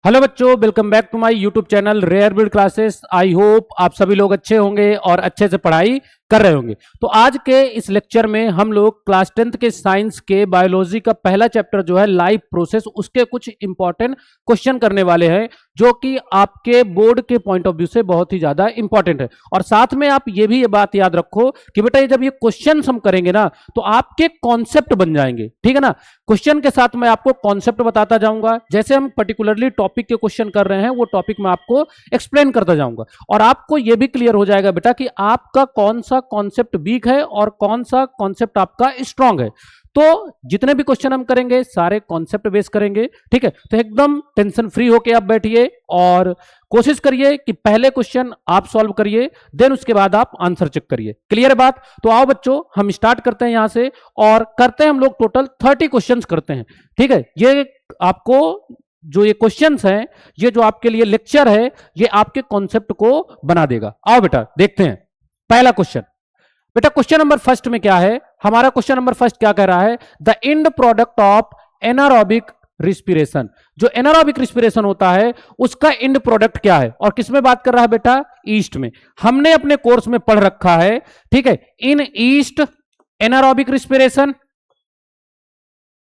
Hello बच्चों, welcome back to my YouTube channel rare build classes. I hope आप सभी लोग अच्छे होंगे और अच्छे से पढ़ाई कर रहे होंगे। तो आज के इस लेक्चर में हम लोग क्लास 10th के साइंस के बायोलॉजी का पहला चैप्टर जो है लाइफ प्रोसेस, उसके कुछ इंपॉर्टेंट क्वेश्चन करने वाले हैं जो कि आपके बोर्ड के पॉइंट ऑफ व्यू से बहुत ही ज्यादा इंपॉर्टेंट है। और साथ में आप ये बात याद रखो कि बेटा ये जब ये क्वेश्चन हम करेंगे ना तो आपके कॉन्सेप्ट बन जाएंगे, ठीक है ना। क्वेश्चन के साथ मैं आपको कॉन्सेप्ट बताता जाऊंगा, जैसे हम पर्टिकुलरली टॉपिक के क्वेश्चन कर रहे हैं वो टॉपिक मैं आपको एक्सप्लेन करता जाऊंगा और आपको यह भी क्लियर हो जाएगा बेटा कि आपका कौन सा कॉन्सेप्ट वीक है और कौन सा कॉन्सेप्ट आपका स्ट्रांग है। तो जितने भी क्वेश्चन हम करेंगे सारे कॉन्सेप्ट बेस करेंगे, ठीक है। तो एकदम टेंशन फ्री होके आप बैठिए और कोशिश करिए कि पहले क्वेश्चन आप सॉल्व करिए, देन उसके बाद आप आंसर चेक करिए। क्लियर है बात? तो आओ बच्चों हम स्टार्ट करते हैं यहां से और करते हैं हम लोग टोटल 30 क्वेश्चंस करते हैं, ठीक है। ये आपको जो ये क्वेश्चंस हैं, ये जो आपके लिए लेक्चर है, ये आपके कॉन्सेप्ट को बना देगा। आओ बेटा देखते हैं पहला क्वेश्चन। बेटा क्वेश्चन नंबर फर्स्ट में क्या है, हमारा क्वेश्चन नंबर फर्स्ट क्या कह रहा है, the end product of anaerobic respiration. जो एनारोबिक रिस्पिरेशन होता है उसका एंड प्रोडक्ट क्या है और किसमें बात कर रहा है बेटा, ईस्ट में। हमने अपने कोर्स में पढ़ रखा है, ठीक है, इन ईस्ट एनारोबिक रिस्पिरेशन,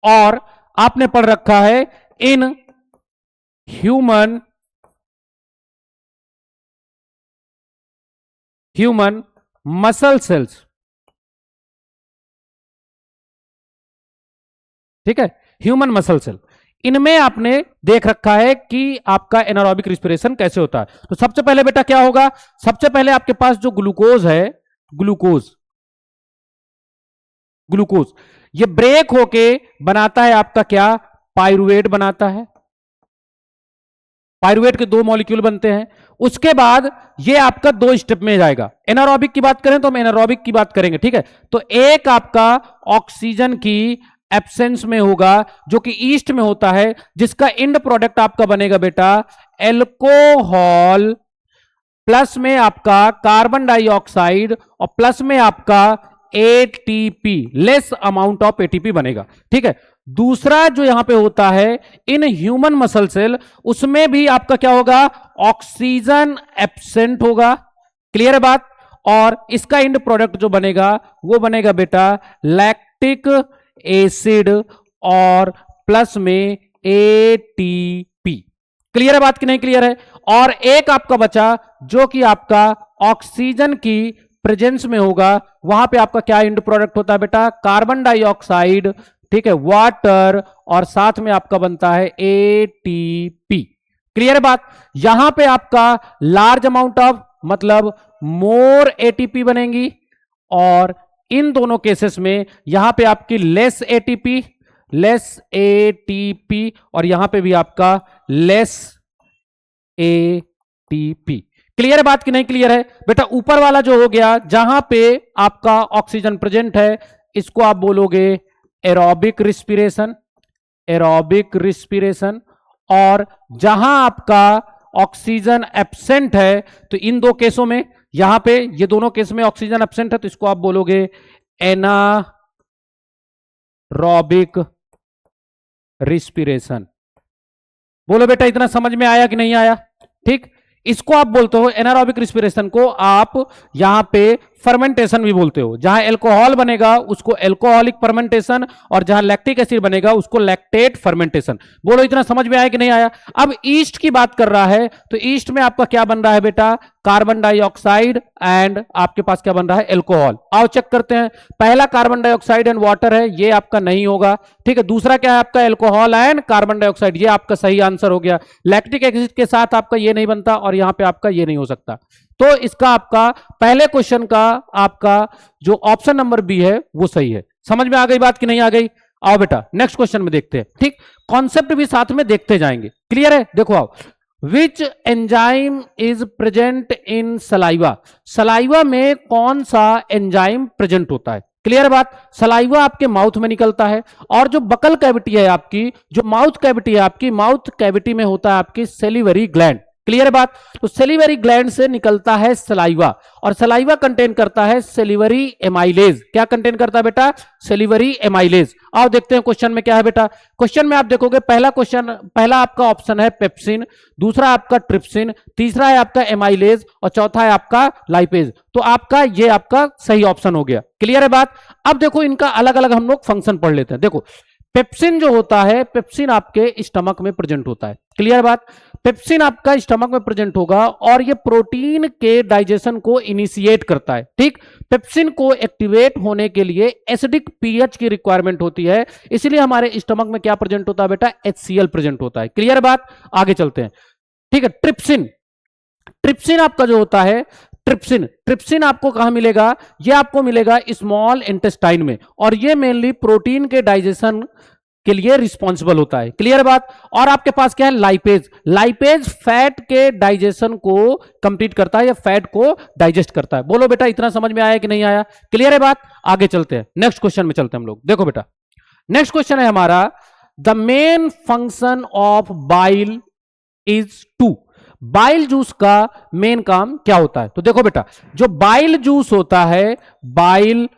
और आपने पढ़ रखा है इन ह्यूमन मसल सेल्स, ठीक है, ह्यूमन मसल सेल। इनमें आपने देख रखा है कि आपका एनारोबिक रिस्पिरेशन कैसे होता है। तो सबसे पहले बेटा क्या होगा, सबसे पहले आपके पास जो ग्लूकोज है, ग्लूकोज ये ब्रेक होके बनाता है आपका क्या, पाइरुवेट बनाता है। पाइरुवेट के दो मॉलिक्यूल बनते हैं। उसके बाद ये आपका दो स्टेप में जाएगा। एनारोबिक की बात करें तो हम एनारोबिक की बात करेंगे, ठीक है। तो एक आपका ऑक्सीजन की एब्सेंस में होगा जो कि ईस्ट में होता है, जिसका एंड प्रोडक्ट आपका बनेगा बेटा एल्कोहल, प्लस में आपका कार्बन डाइऑक्साइड और प्लस में आपका ATP, less amount of ATP बनेगा, ठीक है। दूसरा जो यहां पे होता है इन ह्यूमन मसल सेल, उसमें भी आपका क्या होगा, ऑक्सीजन एब्सेंट होगा। क्लियर है बात? और इसका एंड प्रोडक्ट जो बनेगा वो बनेगा बेटा लैक्टिक एसिड और प्लस में एटीपी। क्लियर है बात कि नहीं क्लियर है? और एक आपका बचा जो कि आपका ऑक्सीजन की प्रेजेंस में होगा, वहां पे आपका क्या एंड प्रोडक्ट होता है बेटा, कार्बन डाइऑक्साइड, ठीक है, वाटर, और साथ में आपका बनता है एटीपी। क्लियर है बात? यहां पे आपका लार्ज अमाउंट ऑफ मतलब मोर एटीपी बनेगी, और इन दोनों केसेस में यहां पे आपकी लेस एटीपी और यहां पे भी आपका लेस एटीपी। क्लियर है बात कि नहीं क्लियर है? बेटा ऊपर वाला जो हो गया जहां पे आपका ऑक्सीजन प्रेजेंट है, इसको आप बोलोगे एरोबिक रिस्पिरेशन, और जहां आपका ऑक्सीजन एब्सेंट है, तो इन दो केसों में, यहां पे ये दोनों केस में ऑक्सीजन एब्सेंट है, तो इसको आप बोलोगे एनारोबिक रिस्पिरेशन। बोलो बेटा इतना समझ में आया कि नहीं आया? ठीक, इसको आप बोलते हो एनारोबिक रिस्पिरेशन को आप यहां पे फर्मेंटेशन भी बोलते हो। जहां एल्कोहल बनेगा उसको एल्कोहलिक फर्मेंटेशन, और जहां लैक्टिक एसिड बनेगा उसको लैक्टेट फर्मेंटेशन। बोलो इतना समझ में आया कि नहीं आया? अब ईस्ट की बात कर रहा है तो ईस्ट में आपका क्या बन रहा है बेटा, कार्बन डाइऑक्साइड एंड आपके पास क्या बन रहा है, एल्कोहल। आओ चेक करते हैं। पहला कार्बन डाइऑक्साइड एंड वाटर है, ये आपका नहीं होगा, ठीक है। दूसरा क्या है आपका, एल्कोहल एंड कार्बन डाइऑक्साइड, ये आपका सही आंसर हो गया। लैक्टिक एसिड के साथ आपका ये नहीं बनता और यहां पे आपका ये नहीं हो सकता। तो इसका आपका पहले क्वेश्चन का आपका जो ऑप्शन नंबर बी है वो सही है। समझ में आ गई बात कि नहीं आ गई? आओ बेटा नेक्स्ट क्वेश्चन में देखते हैं, ठीक, कॉन्सेप्ट भी साथ में देखते जाएंगे। क्लियर है? देखो आओ, which enzyme is present in saliva. Saliva में कौन सा एंजाइम प्रेजेंट होता है? क्लियर बात? सलाइवा आपके माउथ में निकलता है, और जो बकल कैविटी है आपकी, जो माउथ कैविटी है आपकी, माउथ कैविटी में होता है आपकी सेलिवरी ग्लैंड। क्लियर है बात। तो सेलिवरी ग्लैंड से निकलता है सलाइवा, और सलाइवा कंटेन करता है सेलिवरी एमाइलेज। क्या कंटेन करता है बेटा? Salivary amylase. आओ देखते हैं क्वेश्चन में क्या है बेटा। क्वेश्चन में आप देखोगे पहला आपका ऑप्शन है पेप्सिन, दूसरा आपका ट्रिप्सिन, तीसरा है आपका एमाइलेज और चौथा है आपका लाइपेज। तो आपका ये आपका सही ऑप्शन हो गया। क्लियर है बात। अब देखो इनका अलग अलग हम लोग फंक्शन पढ़ लेते हैं। देखो पेप्सिन जो होता है, पेप्सिन आपके स्टमक में प्रेजेंट होता है। क्लियर बात। पेप्सिन आपका स्टमक में प्रेजेंट होगा और ये प्रोटीन के डाइजेशन को इनिशिएट करता है। ठीक, पेप्सिन को एक्टिवेट होने के लिए एसिडिक पीएच की रिक्वायरमेंट होती है, इसलिए हमारे स्टमक में क्या प्रेजेंट होता है बेटा? HCl प्रेजेंट होता है। क्लियर बात। आगे चलते हैं। ठीक है, ट्रिप्सिन। ट्रिप्सिन आपका जो होता है, ट्रिप्सिन आपको कहां मिलेगा? ये आपको मिलेगा स्मॉल इंटेस्टाइन में, और ये मेनली प्रोटीन के डाइजेशन के लिए रिस्पॉन्सिबल होता है। क्लियर बात। और आपके पास क्या है? लाइपेज। लाइपेज फैट के डाइजेशन को कंप्लीट करता है या फैट को डाइजेस्ट करता है। बोलो बेटा इतना समझ में आया कि नहीं आया? क्लियर है बात। आगे चलते हैं, नेक्स्ट क्वेश्चन में चलते हैं हम लोग। देखो बेटा नेक्स्ट क्वेश्चन है हमारा, the main function of bile is to. Bile juice का मेन काम क्या होता है? तो देखो बेटा, जो बाइल जूस होता है, बाइल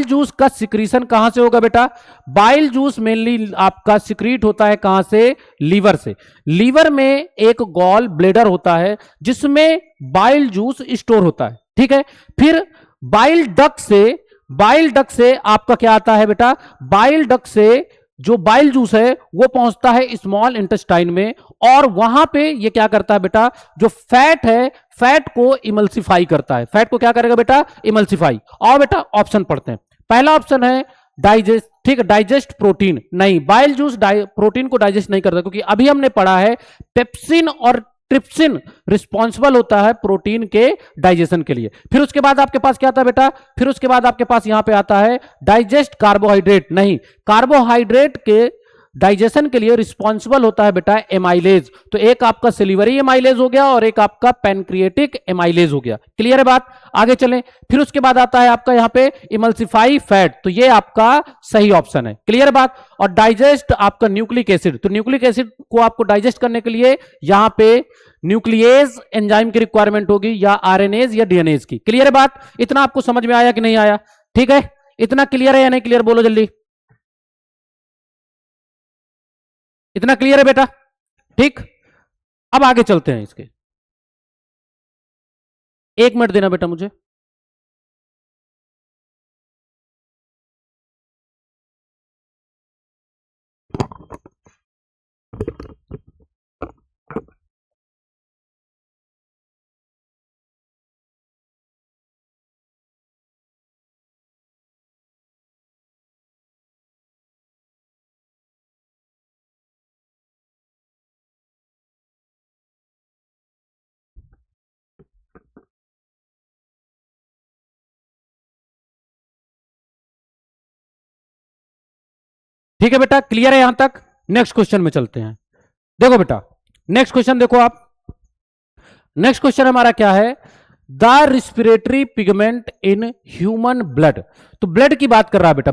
जूस का सिक्रीशन कहां से होगा बेटा? बाइल जूस मेनली आपका सिक्रीट होता है कहां से? लीवर से। लीवर में एक गॉल ब्लेडर होता है जिसमें बाइल जूस स्टोर होता है। ठीक है, फिर बाइल डक्ट से आपका क्या आता है बेटा? बाइल डक्ट से जो बाइल जूस है वो पहुंचता है स्मॉल इंटेस्टाइन में, और वहां पे ये क्या करता है बेटा? जो फैट है, फैट को इमल्सिफाई करता है। फैट को क्या करेगा बेटा? इमल्सिफाई। और बेटा ऑप्शन पढ़ते हैं। पहला ऑप्शन है डाइजेस्ट। ठीक है, डाइजेस्ट प्रोटीन नहीं, बाइल जूस प्रोटीन को डाइजेस्ट नहीं करता, क्योंकि अभी हमने पढ़ा है पेप्सिन और ट्रिप्सिन रिस्पॉन्सिबल होता है प्रोटीन के डाइजेशन के लिए। फिर उसके बाद आपके पास क्या आता है बेटा? फिर उसके बाद आपके पास यहां पे आता है डाइजेस्ट कार्बोहाइड्रेट नहीं, कार्बोहाइड्रेट के डाइजेशन के लिए रिस्पॉन्सिबल होता है बेटा एमाइलेज। तो एक आपका सेलिवरी एमाइलेज हो गया और एक आपका पैनक्रिएटिक एमाइलेज हो गया। क्लियर है बात। आगे चलें। फिर उसके बाद आता है आपका यहां पे इमल्सिफाई फैट, तो ये आपका सही ऑप्शन है। क्लियर बात। और डाइजेस्ट आपका न्यूक्लिक एसिड, तो न्यूक्लिक एसिड को आपको डाइजेस्ट करने के लिए यहां पे न्यूक्लियेज एंजाइम की रिक्वायरमेंट होगी, या आरएनएज या डीएनएज की। क्लियर है बात। इतना आपको समझ में आया कि नहीं आया? ठीक है, इतना क्लियर है या नहीं क्लियर? बोलो जल्दी। इतना क्लियर है बेटा? ठीक, अब आगे चलते हैं इसके। 1 मिनट देना बेटा मुझे। ठीक है बेटा, क्लियर है यहां तक? नेक्स्ट क्वेश्चन में चलते हैं। देखो बेटा नेक्स्ट क्वेश्चन देखो आप। नेक्स्ट क्वेश्चन हमारा क्या है? The respiratory pigment in human blood. तो ब्लड की बात कर रहा है बेटा।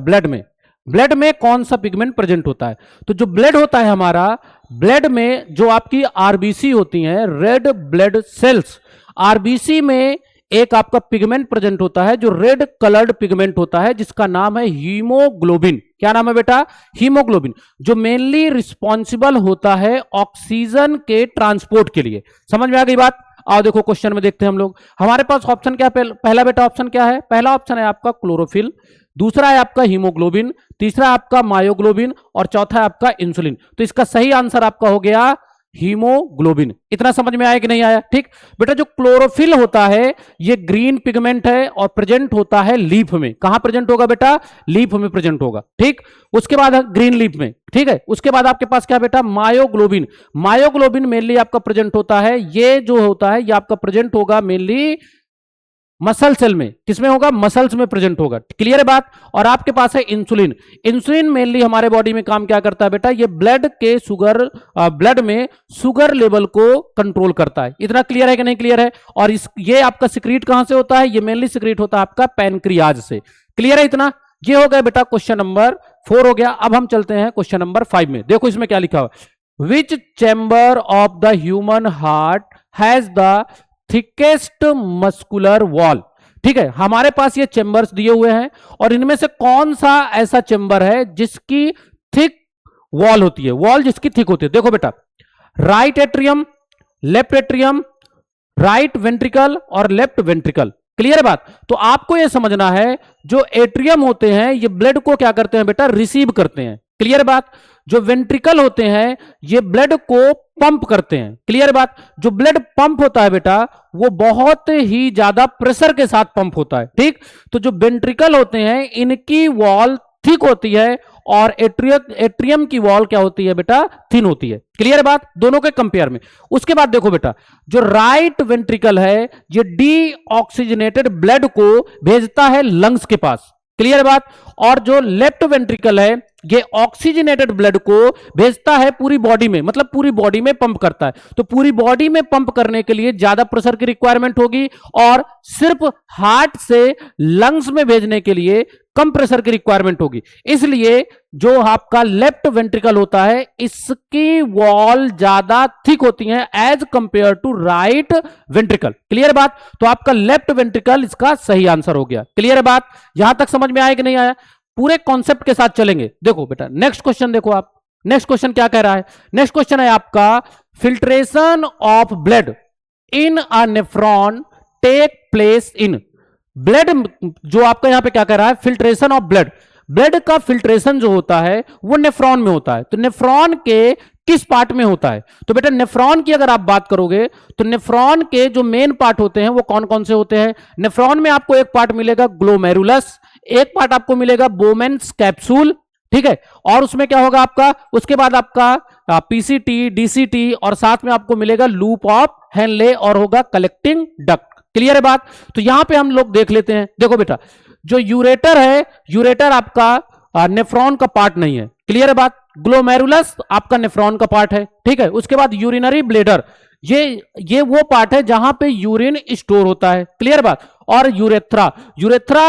ब्लड में कौन सा पिगमेंट प्रेजेंट होता है? तो जो ब्लड होता है हमारा, ब्लड में जो आपकी आरबीसी होती हैं, रेड ब्लड सेल्स, आरबीसी में एक आपका पिगमेंट प्रेजेंट होता है जो रेड कलर्ड पिगमेंट होता है, जिसका नाम है हीमोग्लोबिन। क्या नाम है बेटा? हीमोग्लोबिन, जो मेनली रिस्पॉन्सिबल होता है ऑक्सीजन के ट्रांसपोर्ट के लिए। समझ में आ गई बात? आओ देखो क्वेश्चन में देखते हैं हम लोग। हमारे पास ऑप्शन क्या है? पहला बेटा ऑप्शन क्या है? पहला ऑप्शन है आपका क्लोरोफिल, दूसरा है आपका हीमोग्लोबिन, तीसरा आपका मायोग्लोबिन और चौथा है आपका इंसुलिन। तो इसका सही आंसर आपका हो गया हीमोग्लोबिन। इतना समझ में आया कि नहीं आया? ठीक बेटा, जो क्लोरोफिल होता है ये ग्रीन पिगमेंट है और प्रेजेंट होता है लीफ में। कहां प्रेजेंट होगा बेटा? लीफ में प्रेजेंट होगा। ठीक, उसके बाद ग्रीन लीफ में। ठीक है, उसके बाद आपके पास क्या बेटा? मायोग्लोबिन। मायोग्लोबिन मेनली आपका प्रेजेंट होता है, ये जो होता है ये आपका प्रेजेंट होगा मेनली मसल सेल में। किसमें होगा? मसल्स में प्रेजेंट होगा। क्लियर है बात। और आपके पास है इंसुलिन। इंसुलिन मेनली हमारे बॉडी में काम क्या करता है बेटा? ये ब्लड में शुगर लेवल को कंट्रोल करता है। इतना क्लियर है कि नहीं क्लियर है? और ये आपका सिक्रीट कहां से होता है? ये मेनली सिक्रीट होता है आपका पैनक्रियाज से। क्लियर है इतना? ये हो गया बेटा क्वेश्चन नंबर 4 हो गया। अब हम चलते हैं क्वेश्चन नंबर 5 में। देखो इसमें क्या लिखा हुआ है। Which chamber of the human heart has the thickest muscular wall. ठीक है, हमारे पास ये चैम्बर्स दिए हुए हैं और इनमें से कौन सा ऐसा चैम्बर है जिसकी थिक वॉल होती है, वॉल जिसकी थिक होती है। देखो बेटा, right atrium, left atrium, right ventricle और लेफ्ट वेंट्रिकल। क्लियर है बात। तो आपको यह समझना है, जो एट्रियम होते हैं ये ब्लड को क्या करते हैं बेटा, रिसीव करते हैं। क्लियर बात। जो वेंट्रिकल होते हैं ये ब्लड को पंप करते हैं। क्लियर बात। जो ब्लड पंप होता है बेटा वो बहुत ही ज्यादा प्रेशर के साथ पंप होता है। ठीक, तो जो वेंट्रिकल होते हैं इनकी वॉल थिक होती है और एट्रियम की वॉल क्या होती है बेटा, थिन होती है। क्लियर बात, दोनों के कंपेयर में। उसके बाद देखो बेटा, जो राइट वेंट्रिकल है ये डीऑक्सीजनेटेड ब्लड को भेजता है लंग्स के पास। क्लियर बात। और जो लेफ्ट वेंट्रिकल है ये ऑक्सीजनेटेड ब्लड को भेजता है पूरी बॉडी में, मतलब पूरी बॉडी में पंप करता है। तो पूरी बॉडी में पंप करने के लिए ज्यादा प्रेशर की रिक्वायरमेंट होगी और सिर्फ हार्ट से लंग्स में भेजने के लिए कम प्रेशर की रिक्वायरमेंट होगी। इसलिए जो आपका लेफ्ट वेंट्रिकल होता है इसकी वॉल ज्यादा थिक होती है as compare to right ventricle. Clear बात। तो आपका लेफ्ट वेंट्रिकल इसका सही आंसर हो गया। क्लियर बात, यहां तक समझ में आया कि नहीं आया। पूरे कॉन्सेप्ट के साथ चलेंगे। देखो बेटा नेक्स्ट क्वेश्चन देखो आप, नेक्स्ट क्वेश्चन क्या कह रहा है। नेक्स्ट क्वेश्चन है आपका, filtration of blood in a nephron take place in. Blood जो आपका यहां पे क्या कह रहा है, फिल्ट्रेशन ऑफ ब्लड, ब्लड का फिल्ट्रेशन जो होता है वो नेफ्रॉन में होता है। तो नेफ्रॉन के किस पार्ट में होता है। तो बेटा नेफ्रॉन की अगर आप बात करोगे तो नेफ्रॉन के जो मेन पार्ट होते हैं वो कौन कौन से होते हैं। नेफ्रॉन में आपको एक पार्ट मिलेगा ग्लोमेरुलस, एक पार्ट आपको मिलेगा बोमेन्स कैप्सूल। ठीक है, और उसमें क्या होगा आपका, उसके बाद आपका पीसीटी, डीसीटी और साथ में आपको मिलेगा लूप ऑफ हेनले और होगा कलेक्टिंग डक्ट। क्लियर है बात। तो यहां पे हम लोग देख लेते हैं। देखो बेटा जो यूरेटर है, यूरेटर आपका नेफ्रॉन का पार्ट नहीं है। क्लियर है बात। ग्लोमेरुलस आपका नेफ्रॉन का पार्ट है। ठीक है, उसके बाद यूरिनरी ब्लेडर, ये वो पार्ट है जहां पे यूरिन स्टोर होता है। क्लियर बात। और यूरेथ्रा, यूरेथ्रा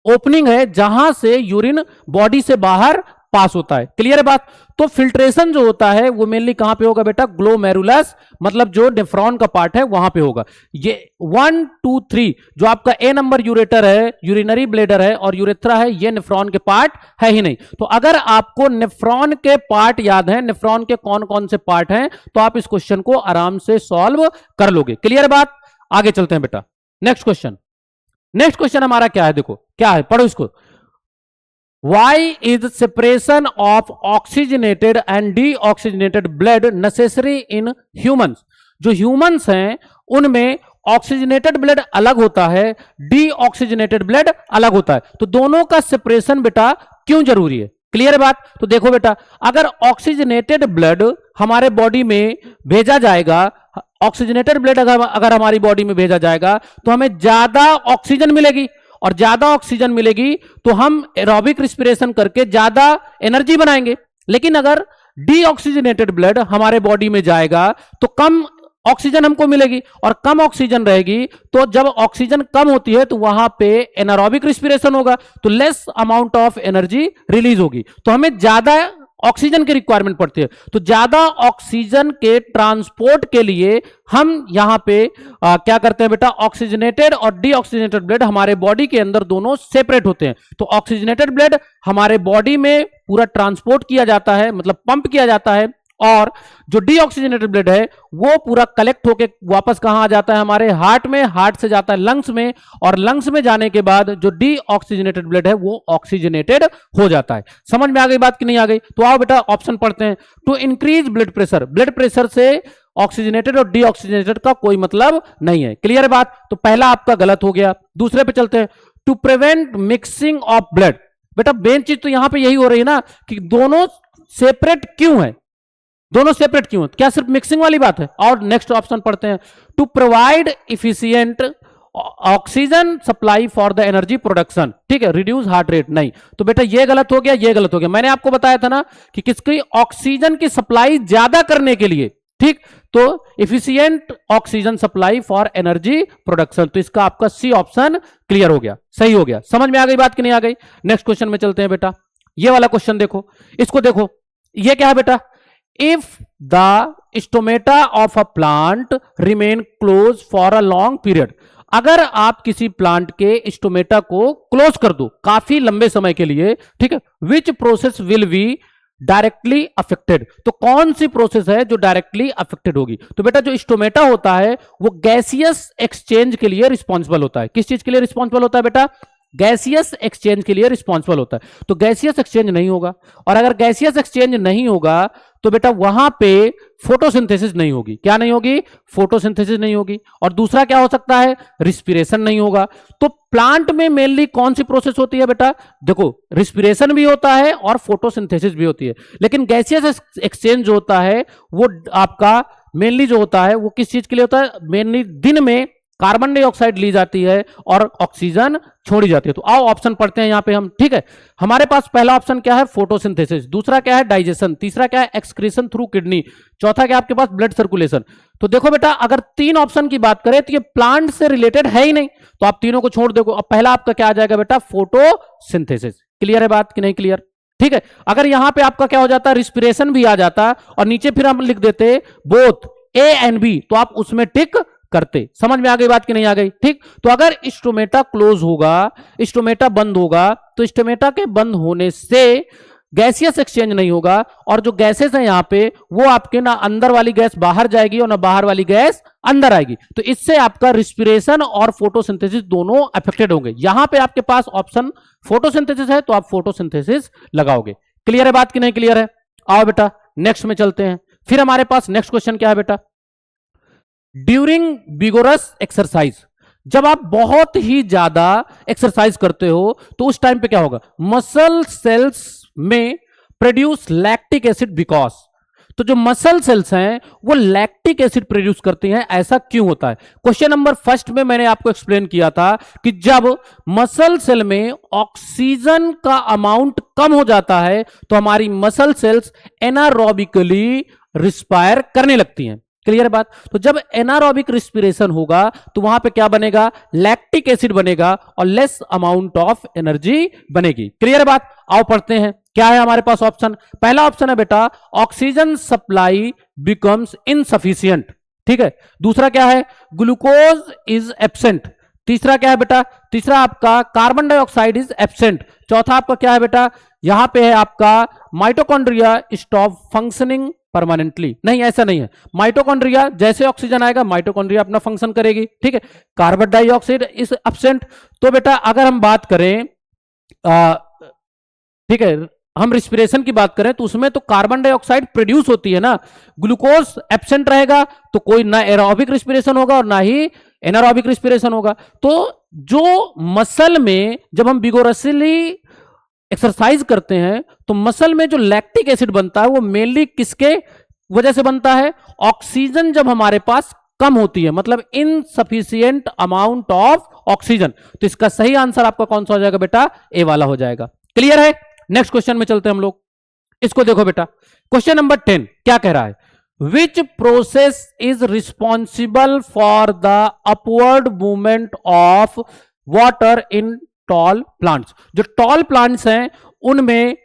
ओपनिंग है जहां से यूरिन बॉडी से बाहर पास होता है। क्लियर है बात। तो फिल्ट्रेशन जो होता है वो मेनली कहां पे होगा बेटा, ग्लोमेरुलस, मतलब जो नेफ्रॉन का पार्ट है वहां पे होगा। ये 1 2 3 जो आपका ए नंबर यूरेटर है, यूरिनरी ब्लेडर है और यूरेथ्रा है, ये नेफ्रॉन के पार्ट है ही नहीं। तो अगर आपको नेफ्रॉन के पार्ट याद है, नेफ्रॉन के कौन कौन से पार्ट हैं, तो आप इस क्वेश्चन को आराम से सॉल्व कर लोगे। क्लियर बात। आगे चलते हैं बेटा, नेक्स्ट क्वेश्चन। नेक्स्ट क्वेश्चन हमारा क्या है, देखो क्या है, पढ़ो इसको। Why is separation of oxygenated and deoxygenated blood necessary in humans? जो ह्यूमंस हैं उनमें ऑक्सीजनेटेड ब्लड अलग होता है, डीऑक्सीजनेटेड ब्लड अलग होता है। तो दोनों का सेपरेशन बेटा क्यों जरूरी है। क्लियर बात। तो देखो बेटा अगर ऑक्सीजनेटेड ब्लड हमारे बॉडी में भेजा जाएगा, ऑक्सीजनेटेड ब्लड अगर हमारी बॉडी में भेजा जाएगा तो हमें ज्यादा ऑक्सीजन मिलेगी, और ज्यादा ऑक्सीजन मिलेगी तो हम एरोबिक रिस्पिरेशन करके ज्यादा एनर्जी बनाएंगे। लेकिन अगर डीऑक्सीजनेटेड ब्लड हमारे बॉडी में जाएगा तो कम ऑक्सीजन हमको मिलेगी, और कम ऑक्सीजन रहेगी तो जब ऑक्सीजन कम होती है तो वहां पे एनारोबिक रिस्पिरेशन होगा, तो less amount of energy release होगी, तो हमें ज्यादा ऑक्सीजन की रिक्वायरमेंट पड़ती है। तो ज्यादा ऑक्सीजन के ट्रांसपोर्ट के लिए हम यहां पे क्या करते हैं बेटा, ऑक्सीजनेटेड और डीऑक्सीजनेटेड ब्लड हमारे बॉडी के अंदर दोनों सेपरेट होते हैं। तो ऑक्सीजनेटेड ब्लड हमारे बॉडी में पूरा ट्रांसपोर्ट किया जाता है, मतलब पंप किया जाता है, और जो डीऑक्सीजनेटेड ब्लड है वो पूरा कलेक्ट होके वापस कहां आ जाता है, हमारे हार्ट में, हार्ट से जाता है लंग्स में, और लंग्स में जाने के बाद जो डीऑक्सीजनेटेड ब्लड है वो ऑक्सीजनेटेड हो जाता है। समझ में आ गई बात कि नहीं आ गई। तो आओ बेटा ऑप्शन पढ़ते हैं। To increase blood pressure, blood pressure से ऑक्सीजनेटेड और डीऑक्सीजनेटेड का कोई मतलब नहीं है। क्लियर है बात। तो पहला आपका गलत हो गया। दूसरे पे चलते हैं। To prevent mixing of blood, बेटा मेन चीज तो यहां पे यही हो रही है ना कि दोनों सेपरेट क्यों है, दोनों सेपरेट क्यों है, क्या सिर्फ मिक्सिंग वाली बात है। और नेक्स्ट ऑप्शन पढ़ते हैं। To provide efficient oxygen supply for the energy production, ठीक है, रिड्यूस हार्ट रेट, नहीं। तो बेटा ये गलत हो गया, ये गलत हो गया। मैंने आपको बताया था ना कि किसकी ऑक्सीजन की सप्लाई ज्यादा करने के लिए, ठीक, तो efficient oxygen supply for energy production, तो इसका आपका सी ऑप्शन क्लियर हो गया, सही हो गया। समझ में आ गई बात कि नहीं आ गई। नेक्स्ट क्वेश्चन में चलते हैं बेटा। ये वाला क्वेश्चन देखो, इसको देखो, ये क्या है बेटा, if the stomata of a plant remain close for a long period, अगर आप किसी प्लांट के स्टोमेटा को क्लोज कर दो काफी लंबे समय के लिए, ठीक है, which process will be directly affected, तो कौन सी प्रोसेस है जो डायरेक्टली अफेक्टेड होगी? तो बेटा जो स्टोमेटा होता है वो गैसियस एक्सचेंज के लिए रिस्पॉन्सिबल होता है। किस चीज के लिए रिस्पॉन्सिबल होता है बेटा? गैसियस एक्सचेंज के लिए रिस्पॉन्सिबल होता है। तो गैसियस एक्सचेंज नहीं होगा, और अगर गैसियस एक्सचेंज नहीं होगा तो बेटा वहां पे फोटोसिंथेसिस नहीं होगी। क्या नहीं होगी? फोटोसिंथेसिस नहीं होगी। और दूसरा क्या हो सकता है? रिस्पिरेशन नहीं होगा। तो प्लांट में मेनली कौन सी प्रोसेस होती है बेटा? देखो, रिस्पिरेशन भी होता है और फोटोसिंथेसिस भी होती है, लेकिन गैसियस एक्सचेंज जो होता है वो आपका मेनली जो होता है वो किस चीज के लिए होता है? मेनली दिन में कार्बन डाइऑक्साइड ली जाती है और ऑक्सीजन छोड़ी जाती है। तो आओ ऑप्शन पढ़ते हैं यहां पे हम, ठीक है। हमारे पास पहला ऑप्शन क्या है? फोटोसिंथेसिस। दूसरा क्या है? डाइजेशन। तीसरा क्या है? Excretion through kidney. चौथा क्या आपके पास? Blood circulation. तो देखो बेटा, अगर तीन ऑप्शन की बात करें तो ये प्लांट से रिलेटेड है ही नहीं, तो आप तीनों को छोड़ दो। अब पहला आपका क्या आ जाएगा बेटा? फोटोसिंथेसिस। क्लियर है बात कि नहीं क्लियर? ठीक है। अगर यहां पे आपका क्या हो जाता? रिस्पिरेशन भी आ जाता और नीचे फिर हम लिख देते बोथ ए एंड बी, तो आप उसमें टिक करते। समझ में आ गई बात कि नहीं आ गई? ठीक। तो अगर स्टोमेटा क्लोज होगा, स्टोमेटा बंद होगा, तो स्टोमेटा के बंद होने से गैसियस एक्सचेंज नहीं होगा, और जो गैसेस हैं यहां पे वो आपके ना अंदर वाली गैस बाहर जाएगी और ना बाहर वाली गैस अंदर आएगी। तो इससे आपका रिस्पिरेशन और फोटोसिंथेसिस दोनों अफेक्टेड होंगे। यहां पे आपके पास ऑप्शन फोटोसिंथेसिस है तो आप फोटोसिंथेसिस लगाओगे। क्लियर है बात कि नहीं क्लियर है? आओ बेटा नेक्स्ट में चलते हैं। फिर हमारे पास नेक्स्ट क्वेश्चन क्या है बेटा? ड्यूरिंग बिगोरस एक्सरसाइज, जब आप बहुत ही ज्यादा एक्सरसाइज करते हो तो उस टाइम पे क्या होगा? मसल सेल्स में प्रोड्यूस लैक्टिक एसिड, बिकॉज, तो जो मसल सेल्स हैं वो लैक्टिक एसिड प्रोड्यूस करती हैं। ऐसा क्यों होता है? क्वेश्चन नंबर फर्स्ट में मैंने आपको एक्सप्लेन किया था कि जब मसल सेल में ऑक्सीजन का अमाउंट कम हो जाता है तो हमारी मसल सेल्स एनारोबिकली रिस्पायर करने लगती हैं। क्लियर बात? तो जब एनारोबिक रिस्पिरेशन होगा तो वहां पे क्या बनेगा? लैक्टिक एसिड बनेगा और लेस अमाउंट ऑफ एनर्जी बनेगी। क्लियर बात? आओ पढ़ते हैं क्या है हमारे पास ऑप्शन। पहला ऑप्शन है बेटा ऑक्सीजन सप्लाई बिकम्स इनसफिशियंट, ठीक है। दूसरा क्या है? Glucose is absent. तीसरा क्या है बेटा? तीसरा आपका कार्बन डाइऑक्साइड इज एब्सेंट। चौथा आपका क्या है बेटा? यहां पे है आपका माइटोकॉन्ड्रिया स्टॉप फंक्शनिंग परमानेंटली। नहीं, ऐसा नहीं है। माइटोकॉन्ड्रिया जैसे ऑक्सीजन आएगा माइटोकॉन्ड्रिया अपना फंक्शन करेगी, ठीक है। Carbon dioxide is absent. तो बेटा अगर हम बात करें ठीक है, हम रिस्पिरेशन की बात करें तो उसमें तो कार्बन डाइऑक्साइड प्रोड्यूस होती है ना, ग्लूकोज एब्सेंट रहेगा तो कोई ना एरोबिक रिस्पिरेशन होगा और ना ही एनारोबिक रिस्पिरेशन होगा। तो जो मसल में जब हम बिगोरसली एक्सरसाइज करते हैं तो मसल में जो लैक्टिक एसिड बनता है वो मेनली किसके वजह से बनता है? ऑक्सीजन जब हमारे पास कम होती है, मतलब इनसफिशिएंट अमाउंट ऑफ ऑक्सीजन। तो इसका सही आंसर आपका कौन सा हो जाएगा बेटा? ए वाला हो जाएगा। क्लियर है? नेक्स्ट क्वेश्चन में चलते हैं हम लोग। इसको देखो बेटा, क्वेश्चन नंबर 10 क्या कह रहा है? Which process is responsible for the upward movement of water in tall plants. जो टॉल प्लांट्स हैं उनमें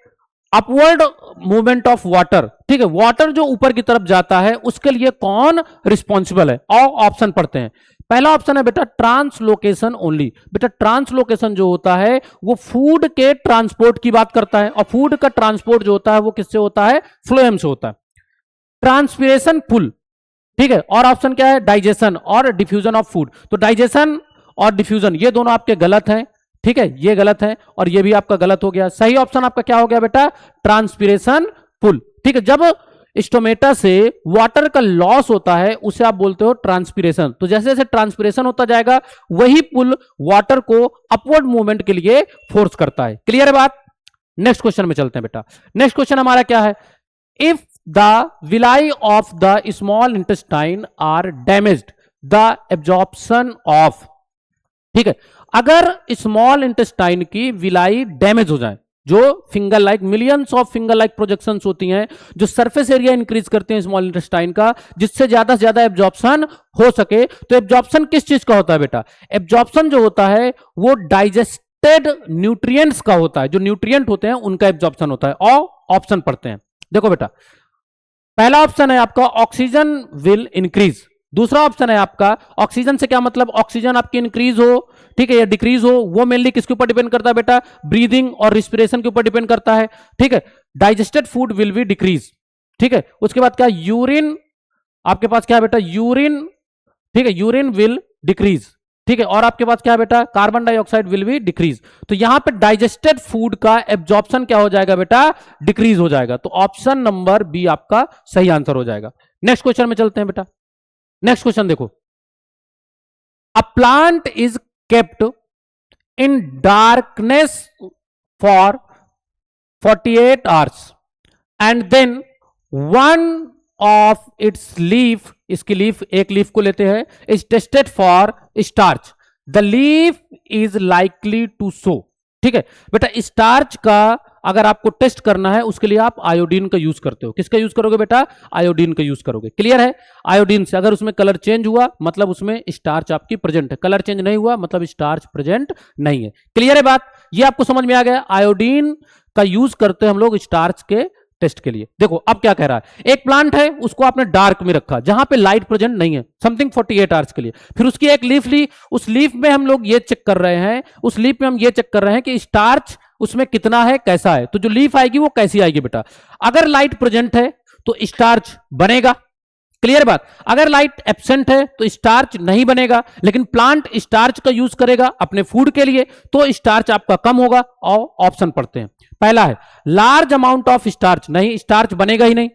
अपवर्ड मूवमेंट ऑफ वाटर, ठीक है, वाटर जो ऊपर की तरफ जाता है उसके लिए कौन रिस्पॉन्सिबल है? और ऑप्शन पढ़ते हैं। पहला ऑप्शन है बेटा ट्रांसलोकेशन ओनली। बेटा ट्रांसलोकेशन जो होता है वो फूड के ट्रांसपोर्ट की बात करता है, और फूड का ट्रांसपोर्ट जो होता है वो किससे होता है? फ्लोएम से होता है। ट्रांसपिरेशन पुल, ठीक है। और ऑप्शन क्या है? डाइजेशन और डिफ्यूजन ऑफ फूड। तो डाइजेशन और डिफ्यूजन ये दोनों आपके गलत हैं, ठीक है, ये गलत है और ये भी आपका गलत हो गया। सही ऑप्शन आपका क्या हो गया बेटा? ट्रांसपिरेशन पुल, ठीक है। जब स्टोमेटा से वाटर का लॉस होता है उसे आप बोलते हो ट्रांसपिरेशन। तो जैसे जैसे ट्रांसपिरेशन होता जाएगा वही पुल वाटर को अपवर्ड मूवमेंट के लिए फोर्स करता है। क्लियर है बात? नेक्स्ट क्वेश्चन में चलते हैं बेटा। नेक्स्ट क्वेश्चन हमारा क्या है? If the villi of the small intestine are damaged, the absorption of, ठीक है, अगर स्मॉल इंटेस्टाइन की विलाई डैमेज हो जाए, जो finger like millions of finger like projections होती हैं जो सरफेस एरिया इंक्रीज करते हैं स्मॉल इंटेस्टाइन का, जिससे ज्यादा से ज्यादा एब्जॉर्प्शन हो सके, तो एब्जॉर्प्शन किस चीज का होता है बेटा? एब्जॉर्प्शन जो होता है वो डाइजेस्टेड न्यूट्रिएंट्स का होता है, जो न्यूट्रिएंट होते हैं उनका एब्जॉर्प्शन होता है। और ऑप्शन पढ़ते हैं, देखो बेटा पहला ऑप्शन है आपका ऑक्सीजन विल इंक्रीज, दूसरा ऑप्शन है आपका ऑक्सीजन से क्या मतलब, ऑक्सीजन आपकी इंक्रीज हो, ठीक है, या डिक्रीज हो, वो मेनली किसके ऊपर डिपेंड करता है बेटा, ब्रीदिंग और रिस्पिरेशन के ऊपर डिपेंड करता है, ठीक है। Digested food will be decrease, ठीक है। उसके बाद क्या, यूरिन, आपके पास क्या है बेटा, यूरिन, ठीक है, यूरिन विल डिक्रीज, ठीक है। और आपके पास क्या है बेटा, carbon dioxide will be decrease. तो यहां पे डाइजेस्टेड फूड का एब्जॉर्प्शन क्या हो जाएगा बेटा, डिक्रीज हो जाएगा। तो ऑप्शन नंबर बी आपका सही आंसर हो जाएगा। नेक्स्ट क्वेश्चन में चलते हैं बेटा। नेक्स्ट क्वेश्चन देखो, a plant is kept in darkness for 48 hours and then one of its leaf, इसकी लीफ, एक लीफ को लेते हैं, is tested for starch, the leaf is likely to show, ठीक है बेटा। स्टार्च का अगर आपको टेस्ट करना है उसके लिए आप आयोडीन का यूज करते हो। किसका यूज करोगे बेटा, आयोडीन का यूज करोगे, क्लियर है। आयोडीन से अगर उसमें कलर चेंज हुआ मतलब उसमें स्टार्च आपकी प्रेजेंट है, कलर चेंज नहीं हुआ मतलब स्टार्च प्रेजेंट नहीं है, क्लियर है बात, ये आपको समझ में आ गया। आयोडीन का यूज करते हैं हम लोग स्टार्च के टेस्ट के लिए। देखो अब क्या कह रहा है, एक प्लांट है उसको आपने डार्क में रखा जहां पे लाइट प्रेजेंट नहीं है, समथिंग 48 आवर्स के लिए, फिर उसकी एक लीफ ली, उस लीफ में हम लोग ये चेक कर रहे हैं, उस लीफ में हम ये चेक कर रहे हैं कि स्टार्च उसमें कितना है, कैसा है। तो जो लीफ आएगी वो कैसी आएगी बेटा, अगर लाइट प्रेजेंट है तो स्टार्च बनेगा, क्लियर बात। अगर लाइट एब्सेंट है तो स्टार्च नहीं बनेगा, लेकिन प्लांट स्टार्च का यूज करेगा अपने फूड के लिए तो स्टार्च आपका कम होगा। और ऑप्शन पढ़ते हैं, पहला है लार्ज अमाउंट ऑफ स्टार्च, नहीं स्टार्च बनेगा ही नहीं,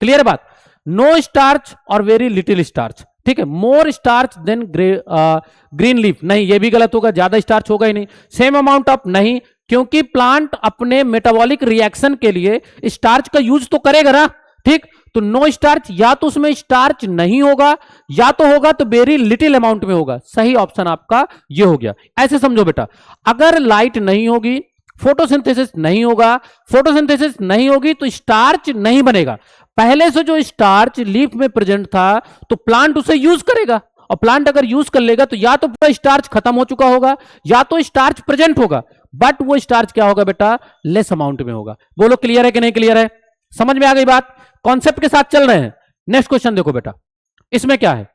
क्लियर बात। नो स्टार्च और वेरी लिटिल स्टार्च, ठीक है। मोर स्टार्च देन ग्रीन लीफ, नहीं ये भी गलत होगा, ज्यादा स्टार्च होगा ही नहीं। सेम अमाउंट ऑफ, नहीं, क्योंकि प्लांट अपने मेटाबॉलिक रिएक्शन के लिए स्टार्च का यूज तो करेगा ना, ठीक। तो नो स्टार्च, या तो उसमें स्टार्च नहीं होगा या तो होगा तो वेरी लिटिल अमाउंट में होगा। सही ऑप्शन आपका ये हो गया। ऐसे समझो बेटा, अगर लाइट नहीं होगी फोटोसिंथेसिस नहीं होगा, फोटोसिंथेसिस नहीं होगी तो स्टार्च नहीं बनेगा। पहले से जो स्टार्च लीफ में प्रेजेंट था तो प्लांट उसे यूज करेगा, और प्लांट अगर यूज कर लेगा तो या तो पूरा स्टार्च खत्म हो चुका होगा या तो स्टार्च प्रेजेंट होगा, बट वो स्टार्च क्या होगा बेटा, लेस अमाउंट में होगा। बोलो क्लियर है कि नहीं क्लियर है, समझ में आ गई बात, कॉन्सेप्ट के साथ चल रहे हैं। नेक्स्ट क्वेश्चन देखो बेटा, इसमें क्या है,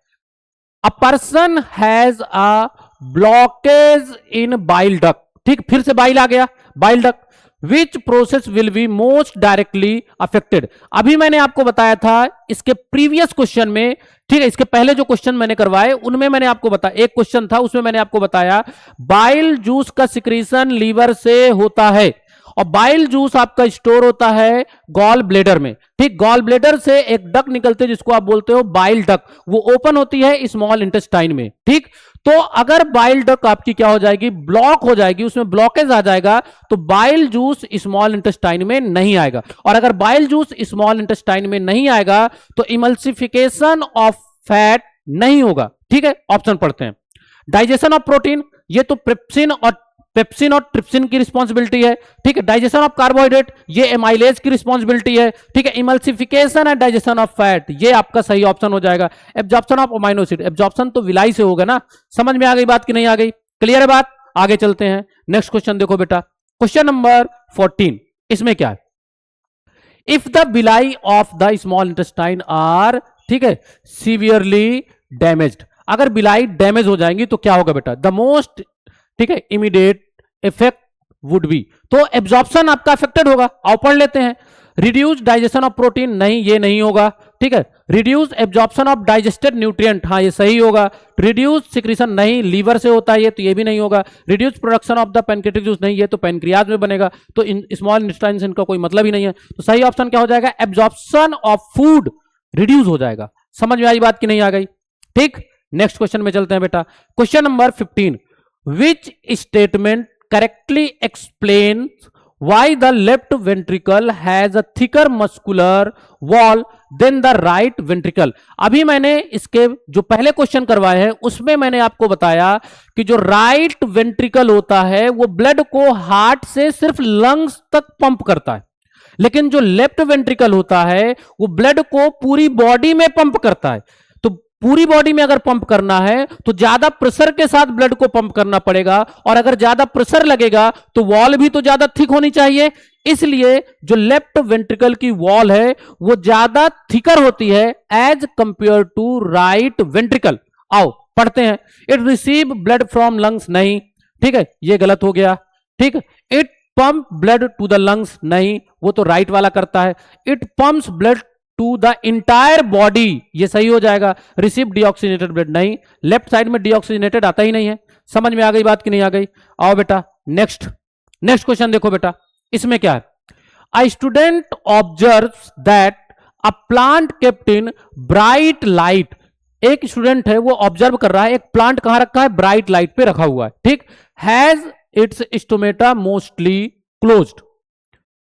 a person has a blockage in bile duct, ठीक, फिर से बाइल आ गया, bile duct, which process will be most directly affected. अभी मैंने आपको बताया था इसके प्रीवियस क्वेश्चन में, ठीक है, इसके पहले जो क्वेश्चन मैंने करवाए उनमें मैंने आपको बताया, एक क्वेश्चन था उसमें मैंने आपको बताया बाइल जूस का सिक्रीशन लीवर से होता है, और बाइल जूस आपका स्टोर होता है गॉल ब्लेडर में, ठीक। गॉल ब्लेडर से एक डक निकलते हैं जिसको आप बोलते हो बाइल डक, वो ओपन होती है स्मॉल इंटेस्टाइन में, ठीक। तो अगर बाइल डक आपकी क्या हो जाएगी, ब्लॉक हो जाएगी, उसमें ब्लॉकेज आ जाएगा तो बाइल जूस स्मॉल इंटेस्टाइन में नहीं आएगा, और अगर बाइल जूस स्मॉल इंटेस्टाइन में नहीं आएगा तो इमल्सिफिकेशन ऑफ फैट नहीं होगा, ठीक है। ऑप्शन पढ़ते हैं, डाइजेशन ऑफ प्रोटीन, ये तो पेप्सिन और ट्रिप्सिन की रिस्पॉन्सिबिलिटी है, ठीक है। डाइजेशन ऑफ कार्बोहाइड्रेट, ये एमाइलेज की रिस्पॉन्सिबिलिटी है, ठीक है। Emulsification and digestion of fat, ये आपका सही ऑप्शन हो जाएगा। Absorption of amino acid, absorption तो विलाई से होगा ना, समझ में आ गई बात कि नहीं आ गई, क्लियर है बात। आगे चलते हैं, नेक्स्ट क्वेश्चन देखो बेटा, क्वेश्चन नंबर 14, इसमें क्या है, if the villi of the small intestine are, ठीक है, सीवियरली डैमेज्ड, अगर विलाई डैमेज हो जाएंगी तो क्या होगा बेटा, द मोस्ट, ठीक है, इमीडिएट इफेक्ट वुड बी, तो एब्जॉर्प्शन आपका अफेक्टेड होगा। आओ पढ़ लेते हैं, रिड्यूस डाइजेशन ऑफ प्रोटीन, नहीं ये नहीं होगा, ठीक है। Reduce absorption of digested nutrient, हाँ ये सही होगा। रिड्यूस सिक्रीशन, नहीं लीवर से होता है ये, तो ये भी नहीं होगा। Reduce production of the pancreatic juice, नहीं ये तो पैनक्रियाज में बनेगा, तो इन स्मॉल इंटेस्टाइन से इनका कोई मतलब ही नहीं है। तो सही ऑप्शन क्या हो जाएगा, एब्जॉर्प्शन ऑफ फूड रिड्यूस हो जाएगा। समझ में आई बात कि नहीं आ गई, ठीक। नेक्स्ट क्वेश्चन में चलते हैं बेटा, question number 15, which statement correctly explains why the left ventricle has a thicker muscular wall than the right ventricle। अभी मैंने इसके जो पहले क्वेश्चन करवाए हैं उसमें मैंने आपको बताया कि जो राइट वेंट्रिकल होता है वो ब्लड को हार्ट से सिर्फ लंग्स तक पंप करता है, लेकिन जो लेफ्ट वेंट्रिकल होता है वो ब्लड को पूरी बॉडी में पंप करता है। तो पूरी बॉडी में अगर पंप करना है तो ज्यादा प्रेशर के साथ ब्लड को पंप करना पड़ेगा, और अगर ज्यादा प्रेशर लगेगा तो वॉल भी तो ज्यादा थिक होनी चाहिए। इसलिए जो लेफ्ट वेंट्रिकल की वॉल है वो ज्यादा थिकर होती है as compare to right ventricle. आओ पढ़ते हैं। It receive blood from lungs, नहीं, ठीक है, ये गलत हो गया। ठीक है, it pump blood to the lungs, नहीं, वो तो राइट वाला करता है। It pumps blood to the entire body, ये सही हो जाएगा। रिसीव डीऑक्सीजनेटेड ब्लड, नहीं, लेफ्ट साइड में डीऑक्सीजनेटेड आता ही नहीं है। समझ में आ गई बात कि नहीं आ गई? आओ बेटा नेक्स्ट क्वेश्चन देखो बेटा, इसमें क्या है? A student observes that a plant kept in bright light, एक स्टूडेंट है वो ऑब्जर्व कर रहा है एक प्लांट कहां रखा है? ब्राइट लाइट पे रखा हुआ है, ठीक। Has its stomata mostly closed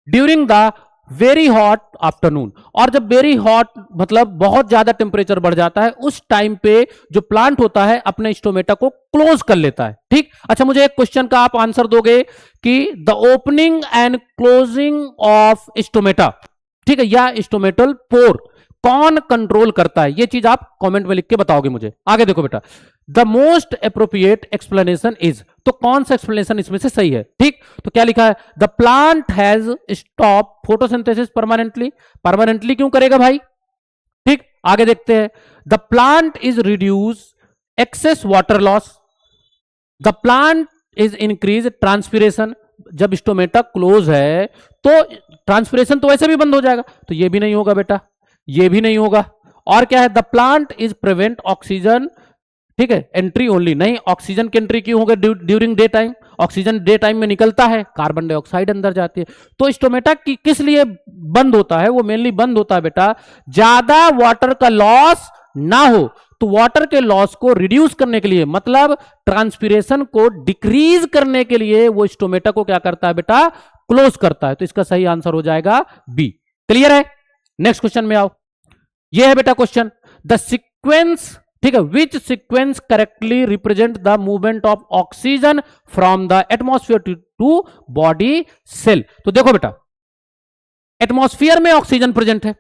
during the very hot afternoon, और जब वेरी हॉट मतलब बहुत ज्यादा टेम्परेचर बढ़ जाता है उस टाइम पे जो प्लांट होता है अपने स्टोमेटा को क्लोज कर लेता है, ठीक। अच्छा, मुझे एक क्वेश्चन का आप आंसर दोगे कि the opening and closing of stomata, ठीक है, या स्टोमेटल पोर कौन कंट्रोल करता है? ये चीज आप कमेंट में लिख के बताओगे मुझे। आगे देखो बेटा, the most appropriate explanation is, तो कौन सा एक्सप्लेनेशन इसमें से सही है? ठीक, तो क्या लिखा है? The plant has stop photosynthesis permanently, permanently क्यों करेगा भाई? ठीक, आगे देखते हैं। The plant is reduce excess water loss, the plant is increase transpiration, जब स्टोमेटा क्लोज है तो ट्रांसपिरेशन तो वैसे भी बंद हो जाएगा, तो ये भी नहीं होगा बेटा, ये भी नहीं होगा। और क्या है? The plant is prevent oxygen, ठीक है, एंट्री ओनली, नहीं, ऑक्सीजन की एंट्री क्यों होगा during day time? Oxygen day time में निकलता है, कार्बन डाइऑक्साइड अंदर जाती है। तो स्टोमेटा की किस लिए बंद होता है? वो मेनली बंद होता है बेटा ज्यादा वाटर का लॉस ना हो, तो वाटर के लॉस को रिड्यूस करने के लिए, मतलब ट्रांसपिरेशन को डिक्रीज करने के लिए वो स्टोमेटा को क्या करता है बेटा? क्लोज करता है। तो इसका सही आंसर हो जाएगा बी। क्लियर है? नेक्स्ट क्वेश्चन में आओ। ये है बेटा क्वेश्चन, द सीक्वेंस, ठीक है, which sequence correctly represent the movement of oxygen from the atmosphere to body cell. तो देखो बेटा, एटमॉस्फेयर में ऑक्सीजन प्रेजेंट है,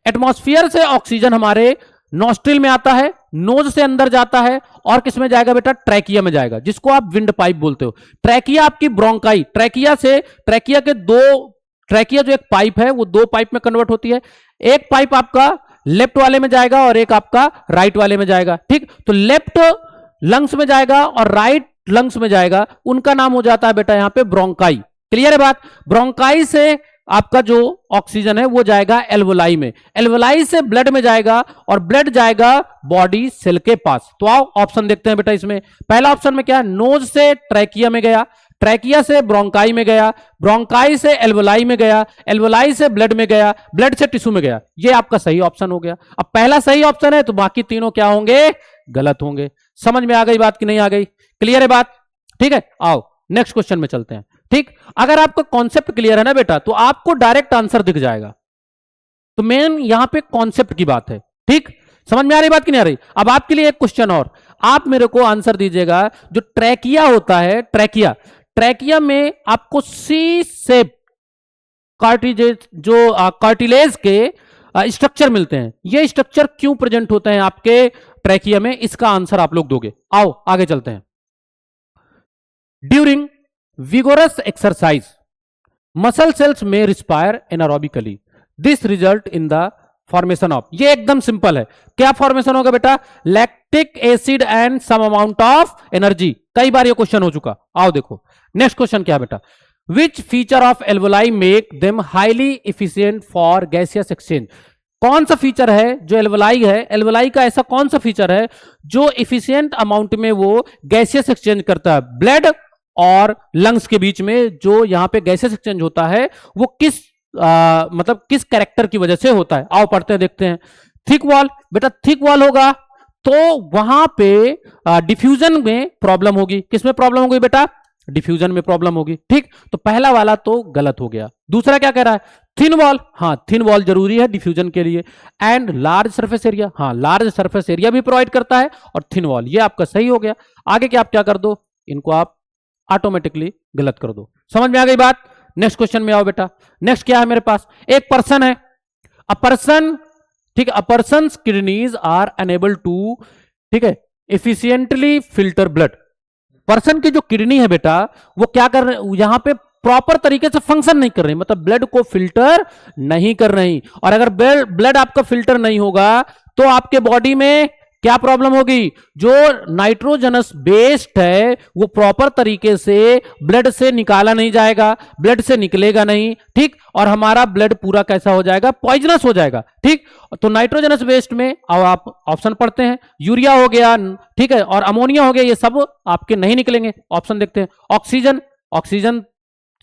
एटमॉस्फेयर से ऑक्सीजन हमारे नॉस्ट्रिल में आता है, नोज से अंदर जाता है, और किस में जाएगा बेटा? ट्रैकिया में जाएगा, जिसको आप विंड पाइप बोलते हो। ट्रैकिया आपकी ब्रोंकाई, ट्रैकिया से, ट्रैकिया के दो, ट्रैकिया जो एक पाइप है वो दो पाइप में कन्वर्ट होती है, एक पाइप आपका लेफ्ट वाले में जाएगा और एक आपका राइट वाले में जाएगा, ठीक। तो लेफ्ट लंग्स में जाएगा और राइट लंग्स में जाएगा, उनका नाम हो जाता है बेटा यहां पे ब्रोंकाई। क्लियर है बात? ब्रोंकाई से आपका जो ऑक्सीजन है वो जाएगा एल्वोलाई में, एल्वोलाई से ब्लड में जाएगा और ब्लड जाएगा बॉडी सेल के पास। तो आओ ऑप्शन देखते हैं बेटा इसमें। पहला ऑप्शन में क्या है? नोज से ट्रैकिया में गया, ट्रैकिया से ब्रोंकाई में गया, ब्रोंकाई से एल्वोलाई में गया, एल्वोलाई से ब्लड में गया, ब्लड से टिश्यू में गया। ये आपका सही ऑप्शन हो गया। अब पहला सही ऑप्शन है तो बाकी तीनों क्या होंगे? गलत होंगे। समझ में आ गई बात कि नहीं आ गई? क्लियर है बात? ठीक है, आओ नेक्स्ट क्वेश्चन में चलते हैं। ठीक, अगर आपका कॉन्सेप्ट क्लियर है ना बेटा तो आपको डायरेक्ट आंसर दिख जाएगा। तो मेन यहां पे कॉन्सेप्ट की बात है। ठीक, समझ में आ रही बात कि नहीं आ रही? अब आपके लिए एक क्वेश्चन और, आप मेरे को आंसर दीजिएगा। जो ट्रैकिया होता है, ट्रैकिया, ट्रैकिया में आपको सी शेप कार्टिलेज, जो कार्टिलेज के स्ट्रक्चर मिलते हैं। ये स्ट्रक्चर क्यों प्रेजेंट होते हैं आपके ट्रैकिया में? इसका आंसर आप लोग दोगे। आओ आगे चलते हैं। During vigorous exercise muscle cells में respire anaerobically, this result in the formation of, ये एकदम सिंपल है। क्या फॉर्मेशन होगा बेटा? Lactic acid and some amount of energy. कई बार ये क्वेश्चन हो चुका। आओ देखो नेक्स्ट क्वेश्चन क्या है बेटा? Which feature of alveoli make them highly efficient for gaseous exchange. कौन सा फीचर है जो एल्वोलाई है, एल्वोलाई का ऐसा कौन सा फीचर है जो इफिशियंट अमाउंट में वो गैसियस एक्सचेंज करता है? ब्लड और लंग्स के बीच में जो यहां पे गैसेस एक्सचेंज होता है वो किस मतलब किस कैरेक्टर की वजह से होता है? आओ पढ़ते हैं, देखते हैं। थिक वॉल, बेटा थिक वॉल होगा तो वहां पे डिफ्यूजन में प्रॉब्लम होगी। किसमें प्रॉब्लम होगी बेटा? डिफ्यूजन में प्रॉब्लम होगी। ठीक, तो पहला वाला तो गलत हो गया। दूसरा क्या कह रहा है? थिन वॉल, हाँ थिन वॉल जरूरी है डिफ्यूजन के लिए। एंड लार्ज सरफेस एरिया, हाँ लार्ज सरफेस एरिया भी प्रोवाइड करता है और थिन वॉल, ये आपका सही हो गया। आगे क्या आप क्या कर दो, इनको आप ऑटोमेटिकली गलत कर दो। समझ में आ गई बात? नेक्स्ट क्वेश्चन में आओ बेटा। नेक्स्ट क्या है मेरे पास? एक पर्सन है, अ पर्सन, ठीक है, a person's kidneys are unable to, ठीक है, एफिशिएंटली फिल्टर ब्लड। पर्सन की जो किडनी है बेटा वो क्या कर रहे, यहां पे प्रॉपर तरीके से फंक्शन नहीं कर रही, मतलब ब्लड को फिल्टर नहीं कर रही। और अगर ब्लड आपका फिल्टर नहीं होगा तो आपके बॉडी में क्या प्रॉब्लम होगी, जो नाइट्रोजनस वेस्ट है वो प्रॉपर तरीके से ब्लड से निकाला नहीं जाएगा, ब्लड से निकलेगा नहीं, ठीक, और हमारा ब्लड पूरा कैसा हो जाएगा, पॉइजनस हो जाएगा, ठीक। तो नाइट्रोजनस वेस्ट में अब आप ऑप्शन पढ़ते हैं, यूरिया हो गया, ठीक है, और अमोनिया हो गया, ये सब आपके नहीं निकलेंगे। ऑप्शन देखते हैं, ऑक्सीजन, ऑक्सीजन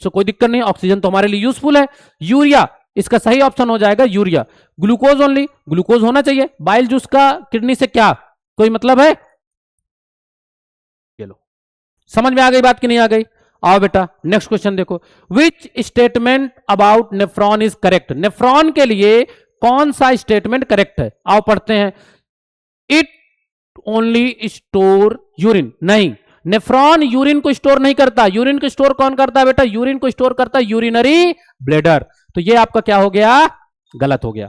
से कोई दिक्कत नहीं, ऑक्सीजन तो हमारे लिए यूजफुल है। यूरिया, इसका सही ऑप्शन हो जाएगा यूरिया। ग्लूकोज ओनली, ग्लूकोज होना चाहिए। बाइल जूस का किडनी से क्या कोई मतलब है, चलो समझ में आ गई बात कि नहीं आ गई। आओ बेटा नेक्स्ट क्वेश्चन देखो, which statement about nephron is correct. Nephron के लिए कौन सा स्टेटमेंट करेक्ट है, आओ पढ़ते हैं। इट ओनली स्टोर यूरिन, नहीं, नेफ्रॉन यूरिन को स्टोर नहीं करता। यूरिन को स्टोर कौन करता है बेटा, यूरिन को स्टोर करता है यूरिनरी ब्लैडर। तो ये आपका क्या हो गया, गलत हो गया।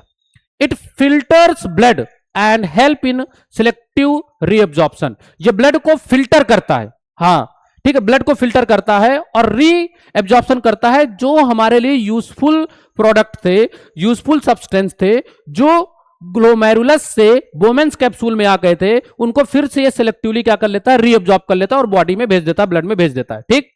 It filters blood and help in selective reabsorption, ये ब्लड को फिल्टर करता है, हाँ ठीक है, ब्लड को फिल्टर करता है और री एब्जॉर्प्शन करता है जो हमारे लिए यूजफुल प्रोडक्ट थे, यूजफुल सब्सटेंस थे जो ग्लोमेरुलस से बोमेंस कैप्सूल में आ गए थे, उनको फिर से ये सिलेक्टिवली क्या कर लेता है, रीअब्जॉर्ब कर लेता है और बॉडी में भेज देता है, ब्लड में भेज देता है, ठीक।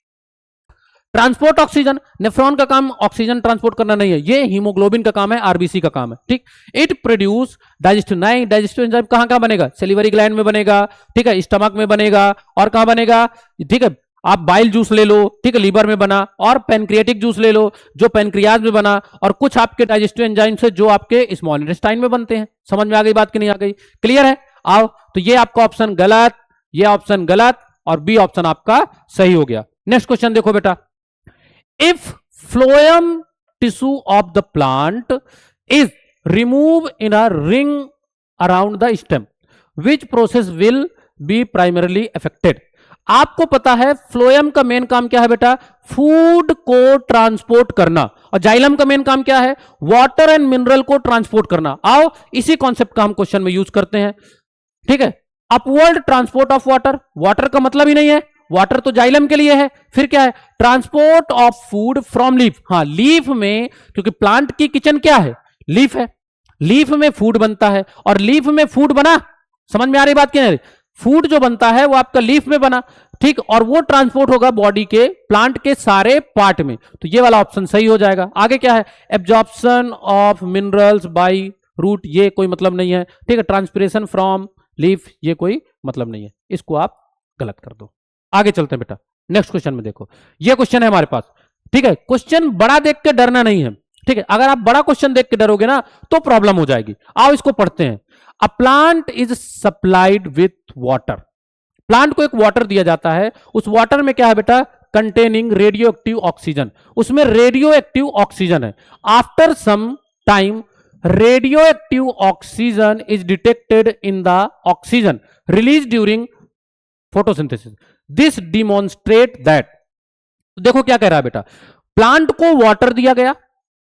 ट्रांसपोर्ट ऑक्सीजन, नेफ्रॉन का काम ऑक्सीजन ट्रांसपोर्ट करना नहीं है, ये हीमोग्लोबिन का काम है, आरबीसी का काम है, ठीक। इट प्रोड्यूस डाइजेस्टिव, नहीं, डाइजेस्टिव एंजाइम कहां कहां बनेगा, सेलिवरी ग्लैंड में बनेगा, ठीक है, स्टमक में बनेगा, और कहां बनेगा, ठीक है, आप बाइल जूस ले लो, ठीक है, लीवर में बना, और पेनक्रियाटिक जूस ले लो जो पेनक्रियाज में बना, और कुछ आपके डाइजेस्टिव एंजाइम से जो आपके स्मॉल इंटेस्टाइन में बनते हैं। समझ में आ गई बात कि नहीं आ गई, क्लियर है। आओ, तो ये आपका ऑप्शन गलत, ये ऑप्शन गलत, और बी ऑप्शन आपका सही हो गया। नेक्स्ट क्वेश्चन देखो बेटा, if phloem tissue of the plant is removed in a ring around the stem, which process will be primarily affected। आपको पता है फ्लोएम का मेन काम क्या है बेटा, फूड को ट्रांसपोर्ट करना, और जाइलम का मेन काम क्या है, वाटर एंड मिनरल को ट्रांसपोर्ट करना। आओ इसी कॉन्सेप्ट का हम क्वेश्चन में यूज करते हैं, ठीक है। Upward transport of water, water का मतलब ही नहीं है, वाटर तो जाइलम के लिए है, फिर क्या है, transport of food from leaf, हाँ लीफ में, क्योंकि प्लांट की किचन क्या है, लीफ है, लीफ में फूड बनता है, और लीफ में फूड बना, समझ में आ रही बात क्या है, फूड जो बनता है वो आपका लीफ में बना, ठीक, और वो ट्रांसपोर्ट होगा बॉडी के प्लांट के सारे पार्ट में, तो ये वाला ऑप्शन सही हो जाएगा। आगे क्या है, absorption of minerals by root, ये कोई मतलब नहीं है, ठीक है, ट्रांसपिरेशन फ्रॉम लीफ, ये कोई मतलब नहीं है, इसको आप गलत कर दो। आगे चलते हैं बेटा, नेक्स्ट क्वेश्चन में देखो, ये क्वेश्चन है हमारे पास, ठीक है, क्वेश्चन बड़ा देख के डरना नहीं है, ठीक है, अगर आप बड़ा क्वेश्चन देख के डरोगे ना तो प्रॉब्लम हो जाएगी। आओ इसको पढ़ते हैं। अ plant is supplied with water, plant को एक वाटर दिया जाता है, उस वाटर में क्या है बेटा, कंटेनिंग रेडियो एक्टिव ऑक्सीजन, उसमें रेडियो एक्टिव ऑक्सीजन है। After some time radioactive oxygen is detected in the oxygen release during photosynthesis, this demonstrate that, देखो क्या कह रहा है बेटा, प्लांट को वाटर दिया गया,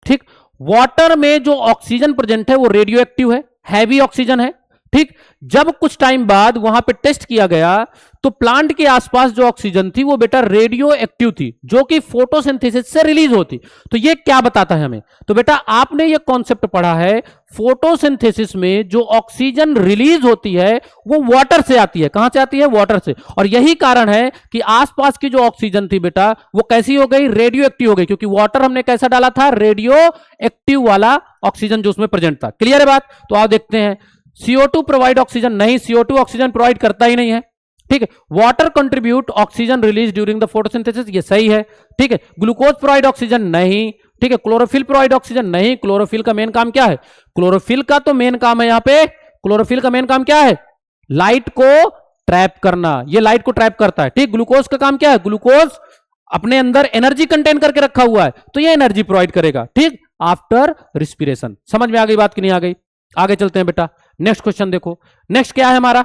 ठीक, वाटर में जो ऑक्सीजन प्रेजेंट है वो रेडियो एक्टिव है, हैवी ऑक्सीजन है, ठीक। जब कुछ टाइम बाद वहां पे टेस्ट किया गया तो प्लांट के आसपास जो ऑक्सीजन थी वो बेटा रेडियो एक्टिव थी, जो कि फोटोसिंथेसिस से रिलीज होती। तो ये क्या बताता है हमें, तो बेटा आपने ये कॉन्सेप्ट पढ़ा है, फोटोसिंथेसिस में जो ऑक्सीजन रिलीज होती है वो वाटर से आती है, कहां से आती है, वाटर से, और यही कारण है कि आसपास की जो ऑक्सीजन थी बेटा वो कैसी हो गई, रेडियो एक्टिव हो गई, क्योंकि वाटर हमने कैसा डाला था, रेडियो एक्टिव वाला ऑक्सीजन जो उसमें प्रेजेंट था। क्लियर है बात। तो आप देखते हैं, CO2 प्रोवाइड ऑक्सीजन, नहीं, CO2 ऑक्सीजन प्रोवाइड करता ही नहीं है, ठीक है। Water contribute oxygen release during the photosynthesis, ये सही है, ठीक है। ग्लूकोज प्रोवाइड ऑक्सीजन, नहीं, ठीक है। क्लोरोफिल प्रोवाइड ऑक्सीजन, नहीं, क्लोरोफिल का मेन काम क्या है, क्लोरोफिल का तो मेन काम है, यहां पे क्लोरोफिल का मेन काम क्या है, लाइट को ट्रैप करना, ये लाइट को ट्रैप करता है, ठीक। ग्लूकोज का काम क्या है, ग्लूकोज अपने अंदर एनर्जी कंटेन करके रखा हुआ है, तो ये एनर्जी प्रोवाइड करेगा, ठीक, आफ्टर रिस्पिरेशन। समझ में आ गई बात कि नहीं आ गई। आगे चलते हैं बेटा, नेक्स्ट क्वेश्चन देखो, नेक्स्ट क्या है हमारा,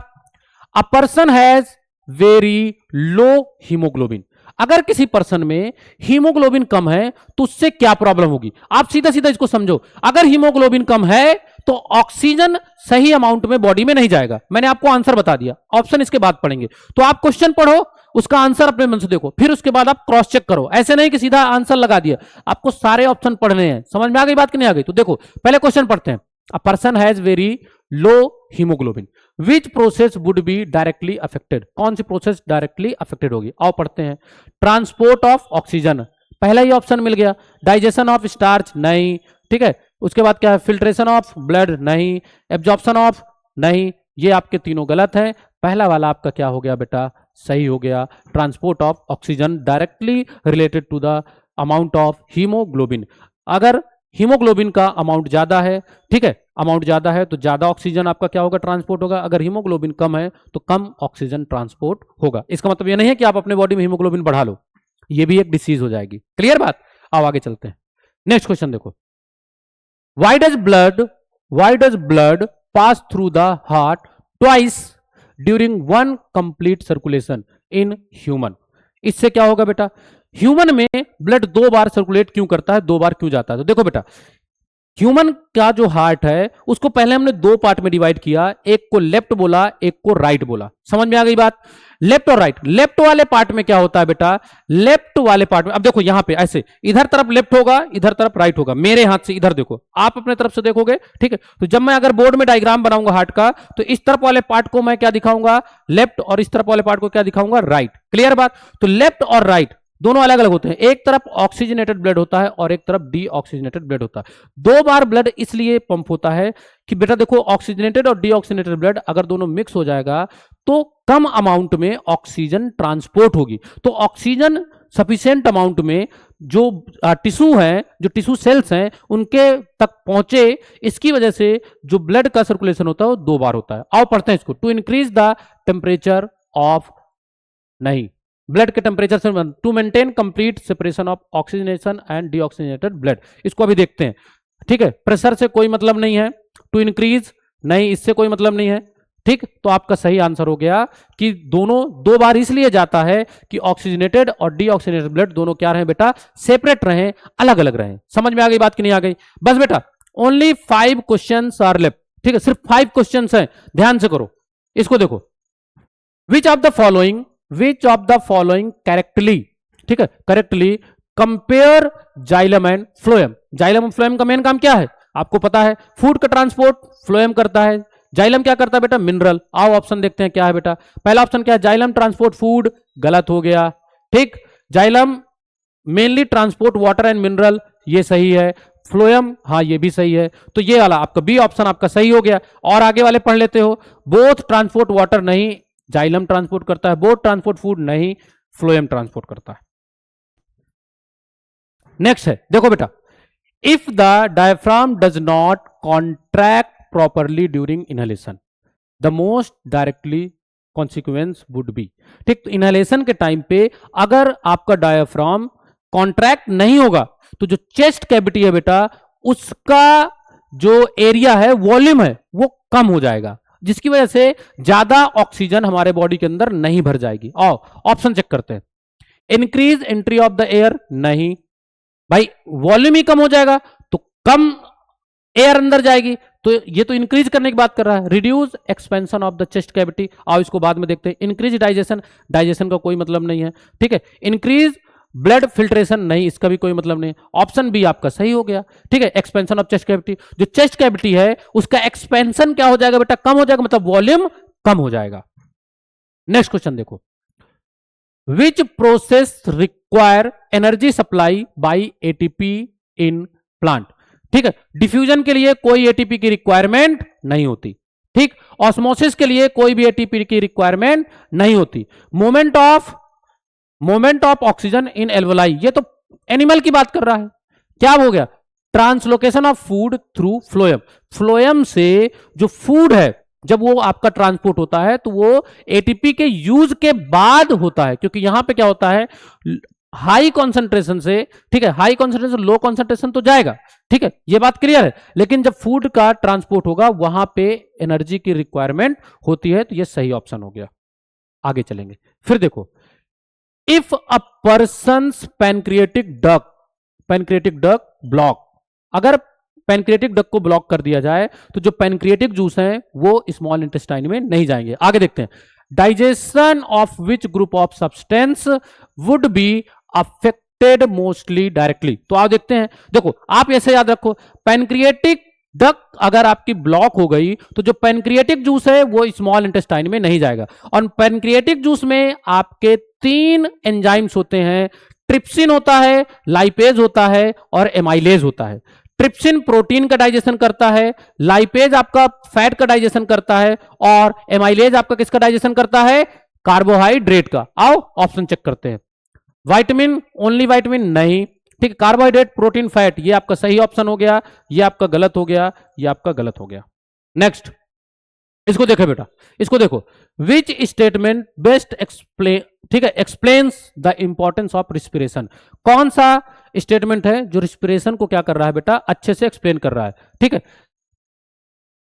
a person has very low haemoglobin, अगर किसी पर्सन में हीमोग्लोबिन कम है तो उससे क्या प्रॉब्लम होगी। आप सीधा सीधा इसको समझो, अगर हीमोग्लोबिन कम है तो ऑक्सीजन सही अमाउंट में बॉडी में नहीं जाएगा। मैंने आपको आंसर बता दिया, ऑप्शन इसके बाद पढ़ेंगे। तो आप क्वेश्चन पढ़ो, उसका आंसर अपने मन से देखो, फिर उसके बाद आप क्रॉस चेक करो। ऐसे नहीं कि सीधा आंसर लगा दिया, आपको सारे ऑप्शन पढ़ने हैं। समझ में आ गई बात कि नहीं आ गई? तो देखो पहले क्वेश्चन पढ़ते हैं। A person has very low haemoglobin, which process would be directly affected? कौन सी प्रोसेस डायरेक्टली अफेक्टेड होगी? आओ पढ़ते हैं। ट्रांसपोर्ट ऑफ ऑक्सीजन, पहला ही ऑप्शन मिल गया। डाइजेशन ऑफ स्टार्च, नहीं। ठीक है, उसके बाद क्या है? फिल्ट्रेशन ऑफ ब्लड, नहीं। एब्जॉर्प्शन ऑफ, नहीं। ये आपके तीनों गलत हैं। पहला वाला आपका क्या हो गया बेटा? सही हो गया। Transport of oxygen directly related to the amount of haemoglobin. अगर हीमोग्लोबिन का अमाउंट ज्यादा है, ठीक है, अमाउंट ज्यादा है तो ज्यादा ऑक्सीजन आपका क्या होगा? ट्रांसपोर्ट होगा। अगर हीमोग्लोबिन कम है तो कम ऑक्सीजन ट्रांसपोर्ट होगा। इसका मतलब ये नहीं है कि आप अपने बॉडी में हीमोग्लोबिन बढ़ा लो, ये भी एक डिसीज हो जाएगी। क्लियर बात? आओ आगे चलते हैं। नेक्स्ट क्वेश्चन देखो। Why does blood pass through the heart twice during one complete circulation in human? इससे क्या होगा बेटा? ह्यूमन में ब्लड 2 बार सर्कुलेट क्यों करता है, 2 बार क्यों जाता है? तो देखो बेटा, ह्यूमन का जो हार्ट है उसको पहले हमने 2 पार्ट में डिवाइड किया, एक को लेफ्ट बोला, एक को राइट बोला। समझ में आ गई बात? लेफ्ट और राइट। लेफ्ट वाले पार्ट में क्या होता है बेटा? लेफ्ट वाले पार्ट में अब देखो यहां पे ऐसे, इधर तरफ लेफ्ट होगा, इधर तरफ राइट होगा। मेरे हाथ से इधर देखो, आप अपने तरफ से देखोगे, ठीक है। तो जब मैं अगर बोर्ड में डायग्राम बनाऊंगा हार्ट का, तो इस तरफ वाले पार्ट को मैं क्या दिखाऊंगा? लेफ्ट, और इस तरफ वाले पार्ट को क्या दिखाऊंगा? राइट। क्लियर बात? तो लेफ्ट और राइट दोनों अलग अलग होते हैं। एक तरफ ऑक्सीजनेटेड ब्लड होता है और एक तरफ डीऑक्सीजनेटेड ब्लड होता है। 2 बार ब्लड इसलिए पंप होता है कि बेटा देखो, ऑक्सीजनेटेड और डीऑक्सीजनेटेड ब्लड अगर दोनों मिक्स हो जाएगा तो कम अमाउंट में ऑक्सीजन ट्रांसपोर्ट होगी। तो ऑक्सीजन सफिशिएंट अमाउंट में जो टिश्यू है, जो टिश्यू सेल्स हैं, उनके तक पहुंचे, इसकी वजह से जो ब्लड का सर्कुलेशन होता है वो 2 बार होता है। आओ पढ़ते हैं इसको। To increase the temperature of, नहीं, ब्लड के टेम्परेचर से, to maintain complete separation of oxygenation and deoxygenated blood. इसको अभी देखते हैं, ठीक है। प्रेशर से कोई मतलब नहीं है। टू इंक्रीज, नहीं, इससे कोई मतलब नहीं है, ठीक। तो आपका सही आंसर हो गया कि दोनों 2 बार इसलिए जाता है कि ऑक्सीजनेटेड और डीऑक्सीजनेटेड ब्लड दोनों क्या रहे बेटा? सेपरेट रहे, अलग अलग रहे। समझ में आ गई बात कि नहीं आ गई? बस बेटा, ओनली 5 क्वेश्चंस आर लेफ्ट, ठीक है। सिर्फ 5 क्वेश्चंस हैं, ध्यान से करो। इसको देखो। Which of the following correctly, ठीक है, correctly compare xylem and phloem. Xylem और फ्लोएम का मेन काम क्या है? आपको पता है, फूड का ट्रांसपोर्ट फ्लोएम करता है, जाइलम क्या करता है बेटा? मिनरल। आओ ऑप्शन देखते हैं क्या है बेटा। पहला ऑप्शन क्या है? जाइलम ट्रांसपोर्ट फूड, गलत हो गया, ठीक। Xylem mainly transport water and mineral, ये सही है। फ्लोएम, हाँ ये भी सही है। तो ये वाला आपका बी ऑप्शन आपका सही हो गया। और आगे वाले पढ़ लेते हो। बोथ ट्रांसपोर्ट वाटर, नहीं, जाइलम ट्रांसपोर्ट करता है। बोथ ट्रांसपोर्ट फूड, नहीं, फ्लोएम ट्रांसपोर्ट करता है। नेक्स्ट है, देखो बेटा, if the diaphragm does not contract properly during inhalation, the most directly consequence would be, ठीक। तो इनहेलेशन के टाइम पे अगर आपका डायफ्राम कॉन्ट्रैक्ट नहीं होगा तो जो चेस्ट कैविटी है बेटा, उसका जो एरिया है, वॉल्यूम है, वो कम हो जाएगा, जिसकी वजह से ज्यादा ऑक्सीजन हमारे बॉडी के अंदर नहीं भर जाएगी। आओ ऑप्शन चेक करते हैं। Increase entry of the air, नहीं भाई, वॉल्यूम ही कम हो जाएगा तो कम एयर अंदर जाएगी, तो ये तो इंक्रीज करने की बात कर रहा है। Reduce expansion of the chest cavity, आओ इसको बाद में देखते हैं। इंक्रीज डाइजेशन, डाइजेशन का कोई मतलब नहीं है, ठीक है। इंक्रीज ब्लड फिल्ट्रेशन, नहीं, इसका भी कोई मतलब नहीं। ऑप्शन बी आपका सही हो गया, ठीक है। एक्सपेंशन ऑफ चेस्ट कैविटी, जो चेस्ट कैविटी है उसका एक्सपेंशन क्या हो जाएगा बेटा? कम हो जाएगा, मतलब वॉल्यूम कम हो जाएगा। नेक्स्ट क्वेश्चन देखो। Which process require energy supply by ATP in plant, ठीक है। डिफ्यूजन के लिए कोई एटीपी की रिक्वायरमेंट नहीं होती, ठीक। ऑस्मोसिस के लिए कोई भी एटीपी की रिक्वायरमेंट नहीं होती। Moment of oxygen in alveoli, ये तो एनिमल की बात कर रहा है। क्या हो गया? Translocation of food through phloem, phloem से जो फूड है जब वो आपका ट्रांसपोर्ट होता है तो वो एटीपी के यूज के बाद होता है, क्योंकि यहां पे क्या होता है, हाई कॉन्सेंट्रेशन से, ठीक है, हाई कॉन्सेंट्रेशन लो कॉन्सेंट्रेशन तो जाएगा, ठीक है, ये बात क्लियर है। लेकिन जब फूड का ट्रांसपोर्ट होगा वहां पे एनर्जी की रिक्वायरमेंट होती है, तो ये सही ऑप्शन हो गया। आगे चलेंगे, फिर देखो। If a person pancreatic duct block, अगर पैनक्रियाटिक डक्ट को ब्लॉक कर दिया जाए तो जो पैनक्रियाटिक जूस है वो स्मॉल इंटेस्टाइन में नहीं जाएंगे। आगे देखते हैं, digestion of which group of substance would be affected mostly directly. तो आप देखते हैं, देखो आप ऐसे याद रखो, पैनक्रियाटिक डक्ट अगर आपकी ब्लॉक हो गई तो जो पैनक्रियाटिक जूस है वो स्मॉल इंटेस्टाइन में नहीं जाएगा। और पैनक्रियाटिक जूस में आपके 3 एंजाइम्स होते हैं, ट्रिप्सिन होता है, लाइपेज होता है और एमाइलेज होता है। ट्रिप्सिन प्रोटीन का डाइजेशन करता है, लाइपेज आपका फैट का डाइजेशन करता है और एमाइलेज आपका किसका डाइजेशन करता है, कार्बोहाइड्रेट का। आओ ऑप्शन चेक करते हैं। विटामिन, ओनली विटामिन नहीं, ठीक है। कार्बोहाइड्रेट, प्रोटीन, फैट, ये आपका सही ऑप्शन हो गया, ये आपका गलत हो गया, ये आपका गलत हो गया। नेक्स्ट, इसको देखो बेटा, इसको देखो, विच स्टेटमेंट बेस्ट एक्सप्लेन, ठीक है, explains the importance of respiration. कौन सा स्टेटमेंट है जो रिस्पिरेशन को क्या कर रहा है बेटा, अच्छे से एक्सप्लेन कर रहा है, ठीक है।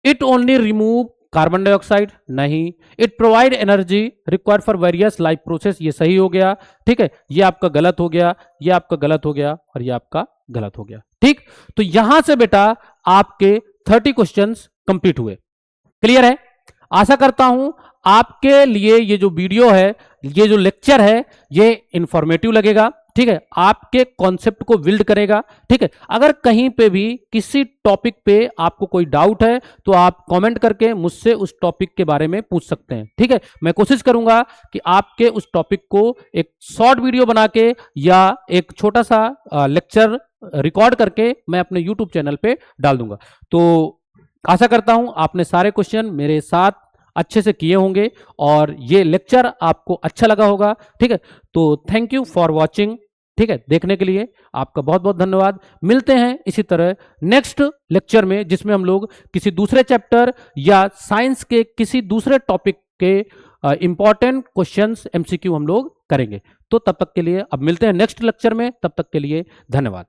It only remove carbon dioxide, नहीं। It provide energy required for various life process, ये सही हो गया, ठीक है। ये आपका गलत हो गया, ये आपका गलत हो गया और ये आपका गलत हो गया, ठीक। तो यहां से बेटा आपके 30 क्वेश्चंस कंप्लीट हुए। क्लियर है? आशा करता हूं आपके लिए ये जो वीडियो है, ये जो लेक्चर है, ये इंफॉर्मेटिव लगेगा, ठीक है। आपके कॉन्सेप्ट को बिल्ड करेगा, ठीक है। अगर कहीं पे भी किसी टॉपिक पे आपको कोई डाउट है तो आप कमेंट करके मुझसे उस टॉपिक के बारे में पूछ सकते हैं, ठीक है। मैं कोशिश करूंगा कि आपके उस टॉपिक को एक शॉर्ट वीडियो बना के या एक छोटा सा लेक्चर रिकॉर्ड करके मैं अपने यूट्यूब चैनल पे डाल दूंगा। तो आशा करता हूं आपने सारे क्वेश्चन मेरे साथ अच्छे से किए होंगे और ये लेक्चर आपको अच्छा लगा होगा, ठीक है। तो थैंक यू फॉर वॉचिंग, ठीक है, देखने के लिए आपका बहुत बहुत धन्यवाद। मिलते हैं इसी तरह नेक्स्ट लेक्चर में, जिसमें हम लोग किसी दूसरे चैप्टर या साइंस के किसी दूसरे टॉपिक के इंपॉर्टेंट क्वेश्चंस एमसीक्यू हम लोग करेंगे। तो तब तक के लिए अब मिलते हैं नेक्स्ट लेक्चर में, तब तक के लिए धन्यवाद।